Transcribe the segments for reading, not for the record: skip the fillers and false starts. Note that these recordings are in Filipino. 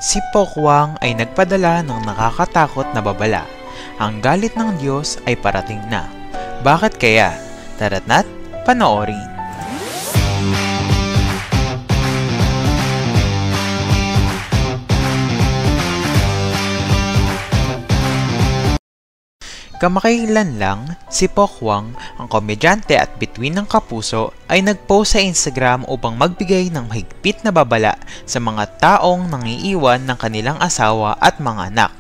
Si Pokwang ay nagpadala ng nakakatakot na babala. Ang galit ng Diyos ay parating na. Bakit kaya? Tara't na't panoorin. Kamakailan lang, si Pokwang, ang komedyante at bituin ng Kapuso, ay nag-post sa Instagram upang magbigay ng mahigpit na babala sa mga taong nangiiwan ng kanilang asawa at mga anak.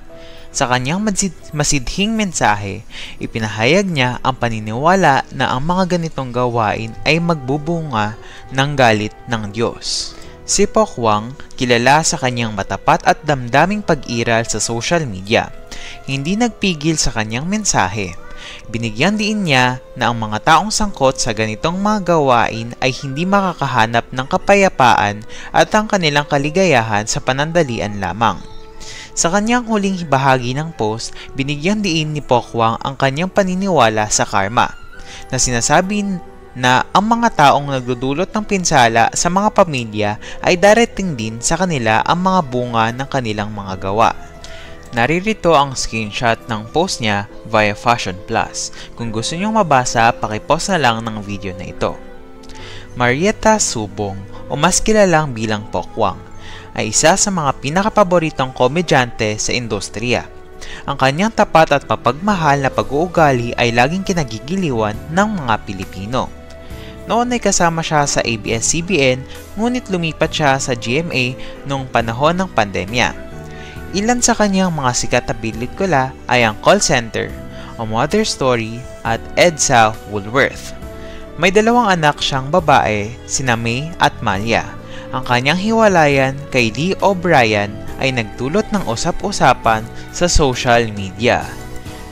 Sa kanyang masidhing mensahe, ipinahayag niya ang paniniwala na ang mga ganitong gawain ay magbubunga ng galit ng Diyos. Si Pokwang, kilala sa kanyang matapat at damdaming pag-iral sa social media, hindi nagpigil sa kanyang mensahe. Binigyan din niya na ang mga taong sangkot sa ganitong mga gawain ay hindi makakahanap ng kapayapaan at ang kanilang kaligayahan sa panandalian lamang. Sa kanyang huling bahagi ng post, binigyan din ni Pokwang ang kanyang paniniwala sa karma, na sinasabi na ang mga taong nagdudulot ng pinsala sa mga pamilya ay darating din sa kanila ang mga bunga ng kanilang mga gawa. Naririto ang screenshot ng post niya via Fashion Plus. Kung gusto niyong mabasa, pakipost na lang ng video na ito. Marietta Subong, o mas kilalang bilang Pokwang, ay isa sa mga pinakapaboritong komedyante sa industriya. Ang kanyang tapat at mapagmahal na pag-uugali ay laging kinagigiliwan ng mga Pilipino. Noon ay kasama siya sa ABS-CBN, ngunit lumipat siya sa GMA noong panahon ng pandemya. Ilan sa kanyang mga sikat na pelikula ay ang Call Center, A Mother Story at EDSA Woolworth. May dalawang anak siyang babae, sina May at Malia. Ang kanyang hiwalayan kay Lee O'Brien ay nagdulot ng usap-usapan sa social media.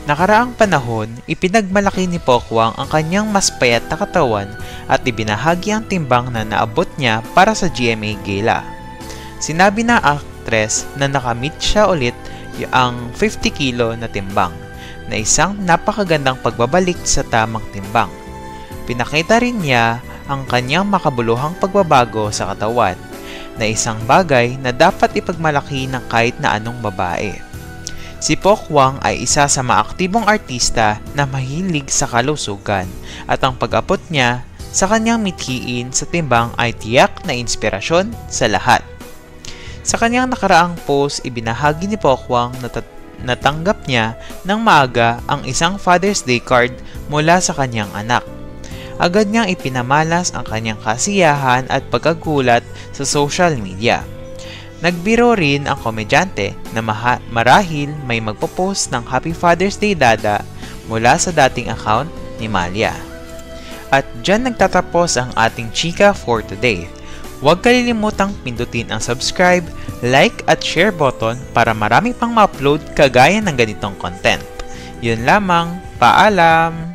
Nakaraang panahon, ipinagmalaki ni Pokwang ang kanyang mas payat na katawan at ibinahagi ang timbang na naabot niya para sa GMA Gala. Sinabi na actress na nakamit siya ulit ang 50 kilo na timbang, na isang napakagandang pagbabalik sa tamang timbang. Pinakita rin niya ang kanyang makabuluhang pagbabago sa katawan, na isang bagay na dapat ipagmalaki ng kahit na anong babae. Si Pokwang ay isa sa maaktibong artista na mahilig sa kalusugan, at ang pag-abot niya sa kanyang mithiin sa timbang ay tiyak na inspirasyon sa lahat. Sa kanyang nakaraang post, ibinahagi ni Pokwang na natanggap niya ng maaga ang isang Father's Day card mula sa kanyang anak. Agad niyang ipinamalas ang kanyang kasiyahan at pagkagulat sa social media. Nagbiro rin ang komedyante na marahil may magpo-post ng Happy Father's Day Dada mula sa dating account ni Malia. At dyan nagtatapos ang ating chika for today. Huwag kalilimutang pindutin ang subscribe, like at share button para marami pang ma-upload kagaya ng ganitong content. Yun lamang, paalam!